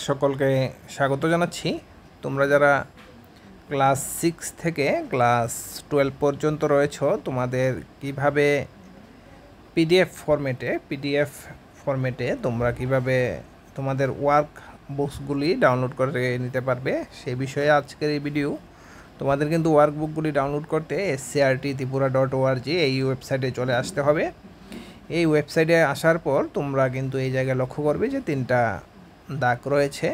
সকলকে স্বাগত জানাচ্ছি। তোমরা যারা ক্লাস 6 থেকে ক্লাস 12 পর্যন্ত রয়েছো, তোমাদের কিভাবে পিডিএফ ফরম্যাটে তোমরা কিভাবে তোমাদের ওয়ার্ক বুকসগুলি ডাউনলোড করে নিতে পারবে সেই বিষয়ে আজকের এই ভিডিও। তোমাদের কিন্তু ওয়ার্কবুকগুলি ডাউনলোড করতে scrttripura.org এই ওয়েবসাইটে চলে আসতে হবে। এই ওয়েবসাইটে আসার পর তোমরা কিন্তু এই জায়গায় লক্ষ্য করবে যে 3টা দাগ রয়েছে,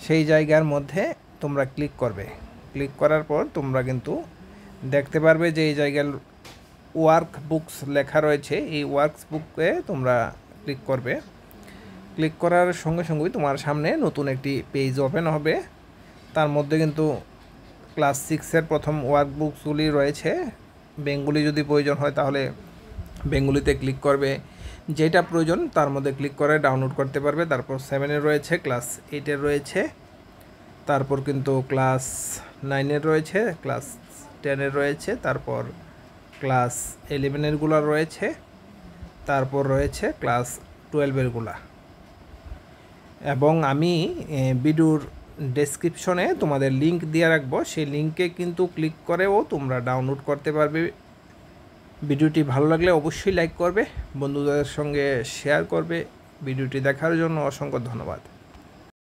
সেই জায়গার মধ্যে তোমরা ক্লিক করবে। ক্লিক করার পর তোমরা কিন্তু দেখতে পারবে যে এই জায়গায় ওয়ার্ক বুকস লেখা রয়েছে। এই ওয়ার্কস বুকে তোমরা ক্লিক করবে। ক্লিক করার সঙ্গে সঙ্গেই তোমার সামনে নতুন একটি পেজ ওপেন হবে। তার মধ্যে কিন্তু ক্লাস 6-এর প্রথম ওয়ার্ক বুকসগুলি রয়েছে। বেঙ্গলি যদি প্রয়োজন হয় তাহলে বেঙ্গলিতে ক্লিক করবে, যেটা প্রয়োজন তার মধ্যে ক্লিক করে ডাউনলোড করতে পারবে। তারপর 7-এর রয়েছে, ক্লাস 8-এর রয়েছে, তারপর কিন্তু ক্লাস 9-এর রয়েছে, ক্লাস 10-এর রয়েছে, তারপর ক্লাস 11-এরগুলো রয়েছে, তারপর রয়েছে ক্লাস 12-এরগুলা। এবং আমি ভিডিওর ডেসক্রিপশনে তোমাদের লিঙ্ক দিয়ে রাখবো, সেই লিঙ্কে কিন্তু ক্লিক করেও তোমরা ডাউনলোড করতে পারবে। ভিডিওটি ভালো লাগলে অবশ্যই লাইক করবে, বন্ধুদের সঙ্গে শেয়ার করবে। ভিডিওটি দেখার জন্য অসংখ্য ধন্যবাদ।